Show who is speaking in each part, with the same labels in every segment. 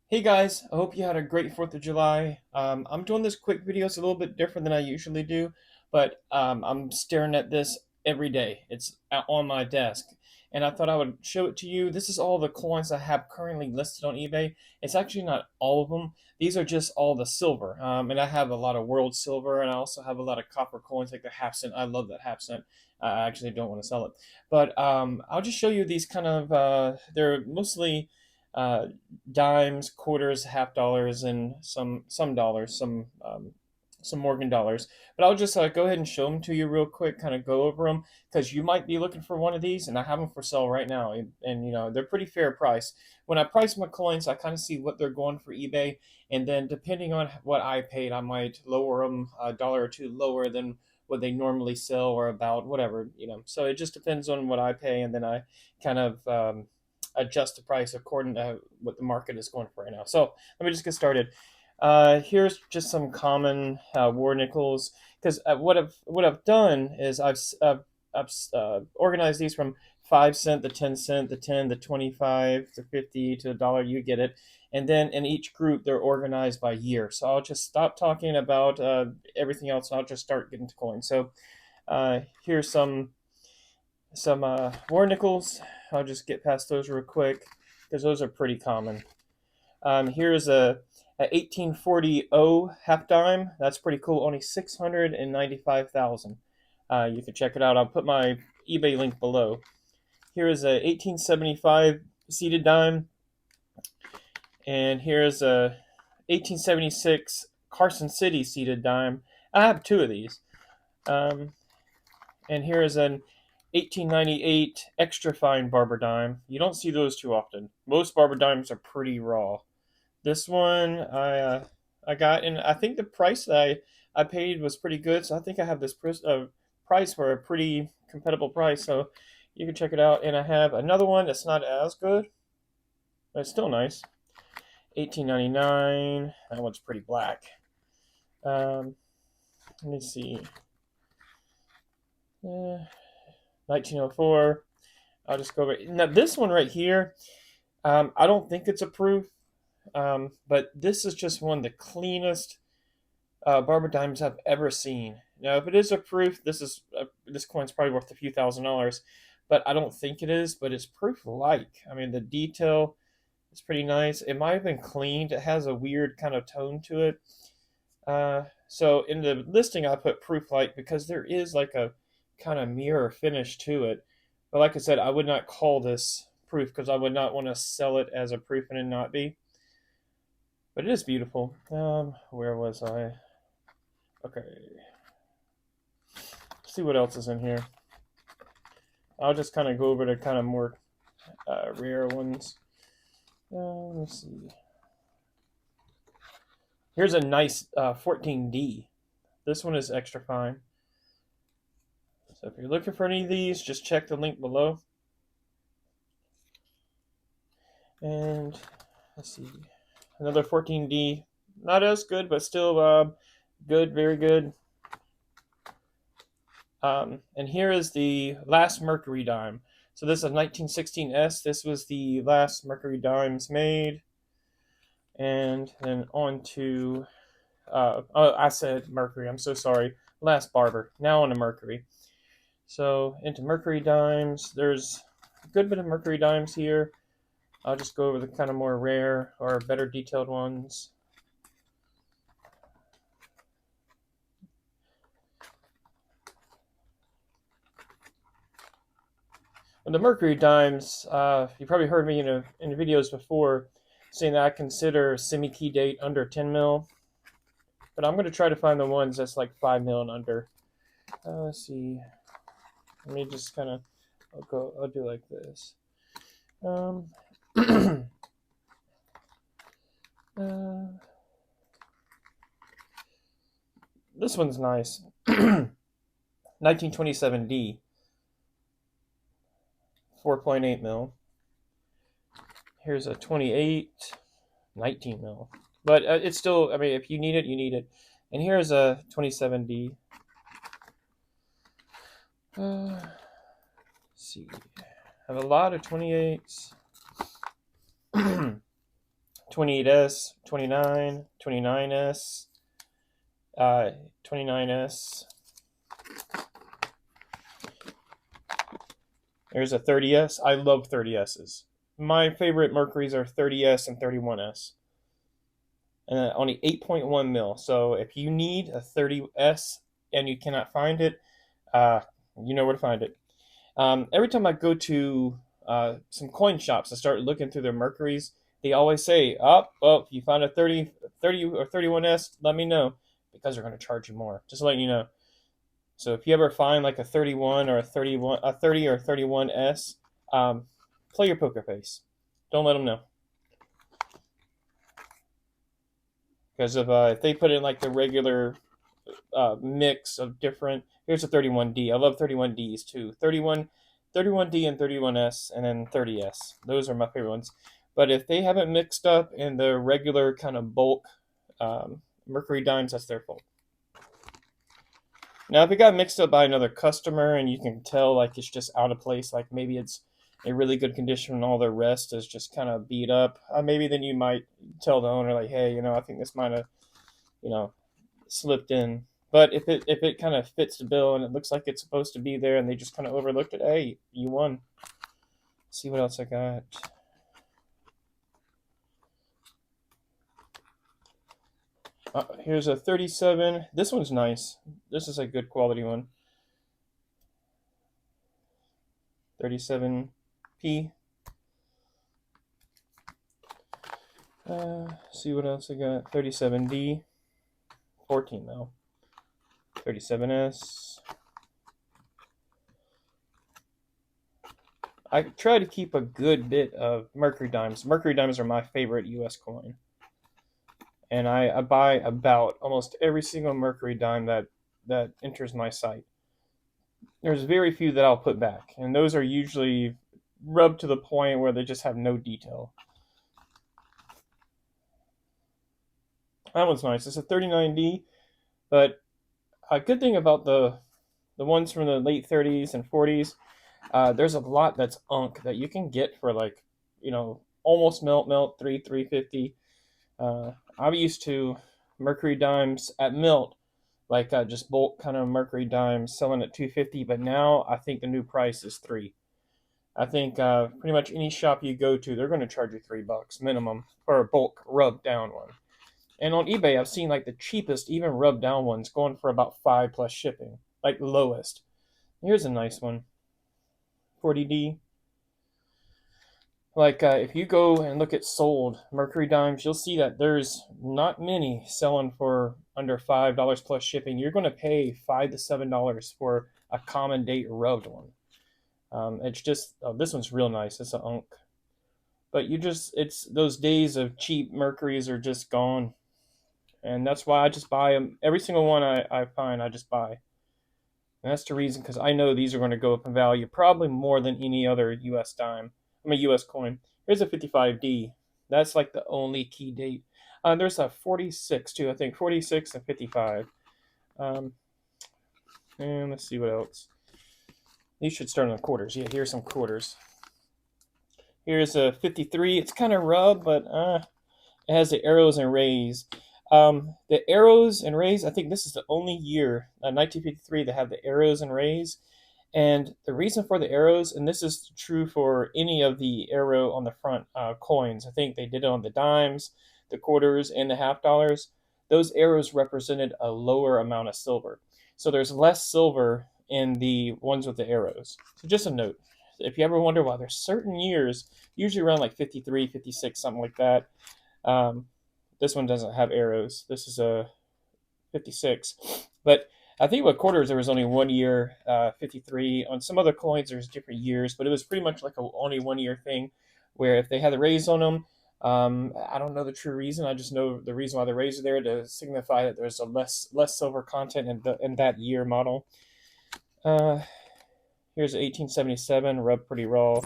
Speaker 1: Hey guys, I hope you had a great 4th of July. I'm doing this quick video. It's a little bit different than I usually do, but I'm staring at this every day. It's on my desk, and I thought I would show it to you. This is all the coins I have currently listed on eBay. It's actually not all of them. These are just all the silver, and I have a lot of world silver, and I also have a lot of copper coins like the half cent. I love that half cent. I actually don't want to sell it, but I'll just show you these kind of. They're mostly uh, dimes, quarters, half dollars, and some dollars, some Morgan dollars. But I'll just go ahead and show them to you real quick, kind of go over them because you might be looking for one of these, and I have them for sale right now, and they're pretty fair price. When I price my coins, I kind of see what they're going for eBay, and then depending on what I paid, I might lower them a dollar or two lower than what they normally sell or about whatever. So it just depends on what I pay, and then I kind of adjust the price according to what the market is going for right now. So let me just get started. Here's just some common war nickels because what I've done is I've organized these from 5 cent, the 10 cent, the 10, the 25, the 50 to a dollar. You get it. And then in each group, they're organized by year. So I'll just stop talking about everything else, and I'll just start getting to coins. So here's some war nickels. I'll just get past those real quick because those are pretty common. Here's a 1840 O half dime. That's pretty cool. Only 695,000. You can check it out. I'll put my eBay link below. Here is a 1875 seated dime, and here's a 1876 Carson City seated dime. I have two of these. Um, and here is an 1898 extra fine Barber dime. You don't see those too often. Most Barber dimes are pretty raw. This one I got, and I think the price that I paid was pretty good. So I think I have this price for a pretty compatible price. So you can check it out. And I have another one that's not as good, but it's still nice. 1899. That one's pretty black. Um, Let me see. 1904. I'll just go over. Now this one right here, I don't think it's a proof, but this is just one of the cleanest Barber dimes I've ever seen. Now, if it is a proof, this coin's probably worth a few $1,000s, but I don't think it is. But it's proof-like. I mean, the detail is pretty nice. It might have been cleaned. It has a weird kind of tone to it. So in the listing, I put proof-like because there is like a kind of mirror finish to it. But like I said, I would not call this proof because I would not want to sell it as a proof and it not be. But it is beautiful. Where was I? Okay. Let's see what else is in here. I'll just kind of go over the kind of more rare ones. Let me see. Here's a nice 14D. This one is extra fine. So if you're looking for any of these, just check the link below. And let's see. Another 14D. Not as good, but still good, very good. And here is the last Mercury dime. So this is 1916S. This was the last Mercury dimes made. And then on to, oh, I said Mercury. I'm so sorry. Last Barber. Now on to Mercury. So into Mercury dimes. There's a good bit of Mercury dimes here. I'll just go over the kind of more rare or better detailed ones. And the Mercury dimes, you probably heard me in videos before saying that I consider semi-key date under 10 mil, but I'm going to try to find the ones that's like 5 mil and under. Let's see. Let me just kind of, I'll do like this. This one's nice. 1927D, 4.8 mil. Here's a 28, 19 mil. But it's still, I mean, if you need it, you need it. And here's a 27D. Let's see. I have a lot of 28s. 28S, 29, 29S, 29S. There's a 30S. I love 30Ss. My favorite Mercuries are 30S and 31S. And only 8.1 mil. So if you need a 30S and you cannot find it, uh, you know where to find it. Every time I go to some coin shops and start looking through their Mercuries, they always say, oh, if you find a 30 or 31S, let me know, because they're going to charge you more. Just letting you know. So if you ever find like a 31 or a 31, a 30 or 31S, play your poker face. Don't let them know. Because if they put in like the regular mix of different, here's a 31D. I love 31Ds too. 31D and 31S, and then 30S. Those are my favorite ones. But if they haven't mixed up in the regular kind of bulk Mercury dimes, that's their fault. Now, if it got mixed up by another customer and you can tell like it's just out of place, like maybe it's in really good condition and all the rest is just kind of beat up, maybe then you might tell the owner like, hey, I think this might have, slipped in. But if it kind of fits the bill and it looks like it's supposed to be there and they just kind of overlooked it, hey, you won. Let's see what else I got. Here's a 37. This one's nice. This is a good quality one. 37p. See what else I got. 37D. 14 though. 37S. I try to keep a good bit of Mercury dimes. Mercury dimes are my favorite US coin. And I buy about almost every single Mercury dime that enters my site. There's very few that I'll put back, and those are usually rubbed to the point where they just have no detail. That one's nice. It's a 39D, but a good thing about the ones from the late 30s and 40s, there's a lot that's unk that you can get for like, almost melt 350. I'm used to Mercury dimes at melt, like just bulk kind of Mercury dimes selling at 250, but now I think the new price is $3. I think pretty much any shop you go to, they're going to charge you $3 minimum for a bulk rubbed down one. And on eBay, I've seen like the cheapest, even rubbed down ones going for about 5 plus shipping, like lowest. Here's a nice one, 40D. Like if you go and look at sold Mercury dimes, you'll see that there's not many selling for under $5 plus shipping. You're going to pay $5 to $7 for a common date rubbed one. It's just this one's real nice. It's an unk, but it's those days of cheap Mercuries are just gone, and that's why I just buy them. Every single one I find, I just buy. And that's the reason, because I know these are going to go up in value probably more than any other U.S. dime. U.S. coin. Here's a 55D. That's like the only key date. There's a 46 too, I think. 46 and 55. And let's see what else. These should start on the quarters. Yeah, here's some quarters. Here's a 53. It's kind of rubbed, but it has the arrows and rays. The arrows and rays, I think this is the only year, 1953, that have the arrows and rays. And the reason for the arrows, and this is true for any of the arrow on the front coins, I think they did it on the dimes, the quarters, and the half dollars. Those arrows represented a lower amount of silver. So there's less silver in the ones with the arrows. So just a note. If you ever wonder why there's certain years, usually around like 53, 56, something like that, this one doesn't have arrows. This is a 56. But I think with quarters, there was only 1 year, 53. On some other coins, there's different years, but it was pretty much like a only 1 year thing, where if they had the rays on them, I don't know the true reason. I just know the reason why the rays are there to signify that there's a less silver content in that year model. Here's 1877, rubbed pretty raw.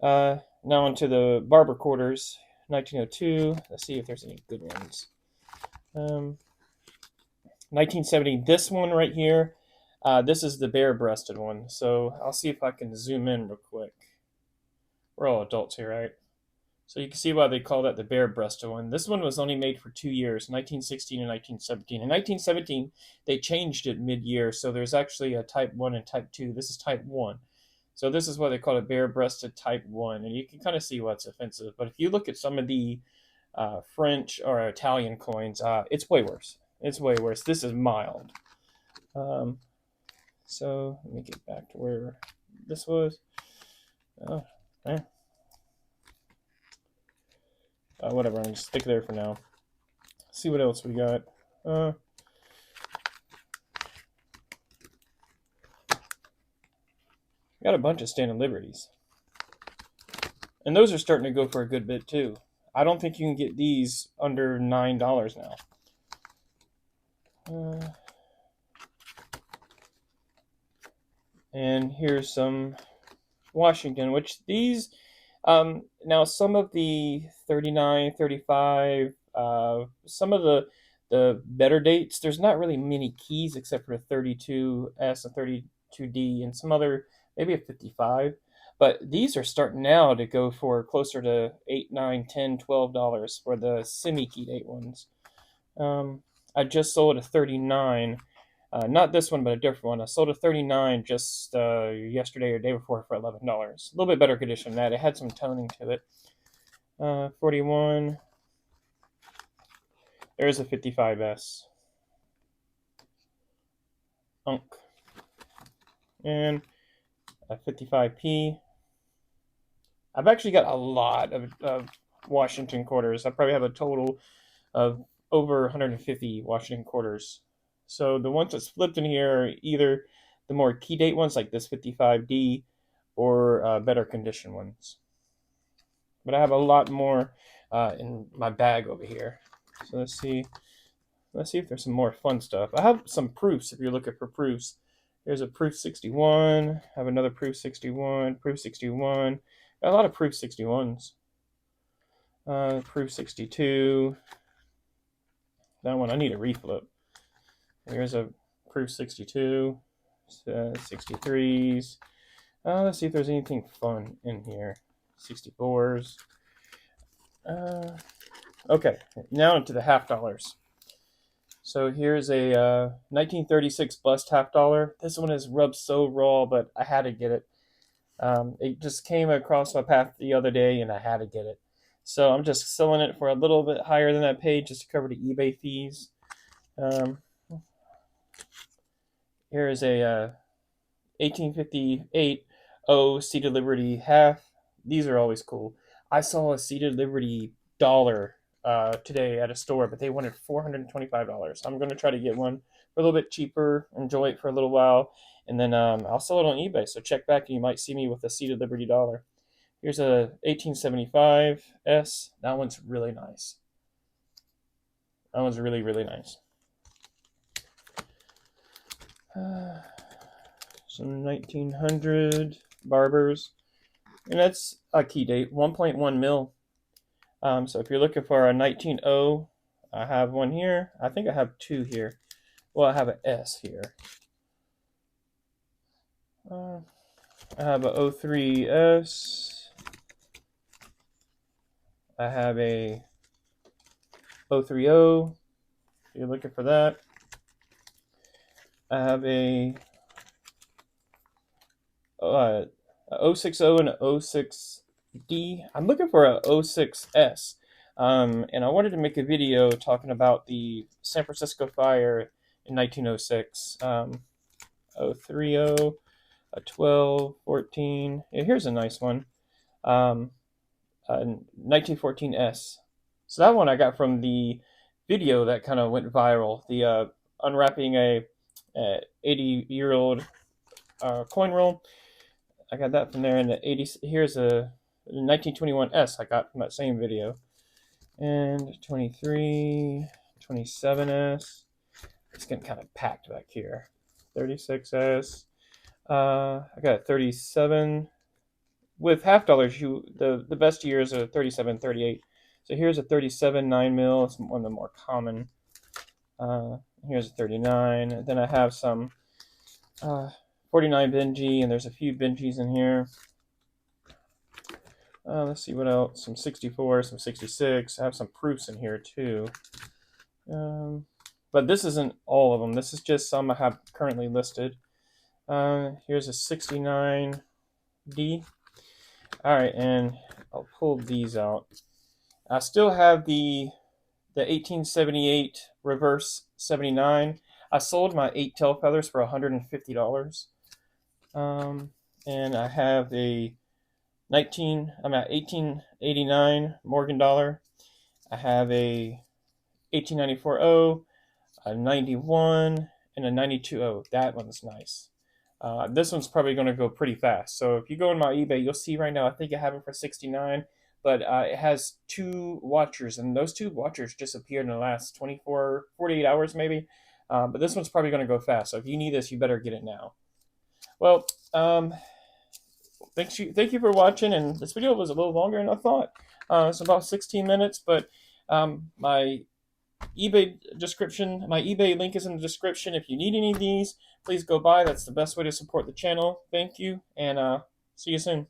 Speaker 1: Now onto the Barber quarters, 1902. Let's see if there's any good ones. 1970, this one right here, this is the bare-breasted one. So I'll see if I can zoom in real quick. We're all adults here, right? So you can see why they call that the bare breasted one. This one was only made for 2 years, 1916 and 1917. In 1917, they changed it mid-year, so there's actually a Type 1 and Type 2. This is Type 1. So this is why they call it bare-breasted Type 1, and you can kind of see why it's offensive. But if you look at some of the French or Italian coins, it's way worse. It's way worse. This is mild. So let me get back to where this was. Oh, eh. Whatever, I'm just stick there for now. See what else we got. Got a bunch of Standard Liberties. And those are starting to go for a good bit too. I don't think you can get these under $9 now. And here's some Washington, which these, now some of the 39, 35, some of the better dates, there's not really many keys except for a 32S and 32D and some other, maybe a 55. But these are starting now to go for closer to $8, $9, $10, $12 for the semi-key date ones. I just sold a 39. Not this one, but a different one. I sold a 39 just yesterday or day before for $11. A little bit better condition than that. It had some toning to it. 41. There's a 55S. Unk. And a 55P. I've actually got a lot of Washington quarters. I probably have a total of over 150 Washington quarters. So the ones that's flipped in here are either the more key date ones like this 55D or better condition ones. But I have a lot more in my bag over here. So let's see if there's some more fun stuff. I have some proofs if you're looking for proofs. There's a proof 61. I have another proof 61, proof 61. Got a lot of proof 61s. Proof 62. That one I need a reflip. Here's a proof 62, 63s. Let's see if there's anything fun in here. 64s. Okay, now into the half dollars. So here's a 1936 bust half dollar. This one is rubbed so raw, but I had to get it. It just came across my path the other day, and I had to get it. So I'm just selling it for a little bit higher than I paid just to cover the eBay fees. Here is a 1858 Seated Liberty half. These are always cool. I saw a Seated Liberty dollar today at a store, but they wanted $425. I'm going to try to get one for a little bit cheaper, enjoy it for a little while, and then I'll sell it on eBay. So check back and you might see me with a Seated Liberty dollar. Here's a 1875S. That one's really nice. That one's really, really nice. Some 1900 Barbers. And that's a key date, 1.1 mil. So if you're looking for a 19.0, I have one here. I think I have two here. Well, I have an S here. I have a 03S. I have a 030. If you're looking for that. I have a 060 and a 06D. I'm looking for a 06S. And I wanted to make a video talking about the San Francisco fire in 1906. 030, a 12, 14. Yeah, here's a nice one. 1914S. So that one I got from the video that kind of went viral. The unwrapping a 80-year-old coin roll. I got that from there. And the 80. Here's a 1921S I got from that same video. And 23, 27S. It's getting kind of packed back here. 36S. I got a 37. With half dollars, the best years are 37, 38. So here's a 37 9 mil. It's one of the more common. Here's a 39. And then I have some 49 Benji, and there's a few Benjis in here. Let's see what else. Some 64, some 66. I have some proofs in here too. But this isn't all of them. This is just some I have currently listed. Here's a 69D. All right, and I'll pull these out. I still have the 1878 reverse 79. I sold my 8 tail feathers for $150. And I have a 1889 Morgan dollar. I have a 1894 O, a 91, and a 92 O. That one's nice. This one's probably going to go pretty fast. So if you go on my eBay, you'll see right now, I think I have it for 69, but it has 2 watchers, and those 2 watchers just appeared in the last 24, 48 hours maybe. But this one's probably going to go fast. So if you need this, you better get it now. Well, thank you for watching, and this video was a little longer than I thought. It's about 16 minutes, but my eBay link is in the description. If you need any of these, please go by. That's the best way to support the channel. Thank you, and see you soon.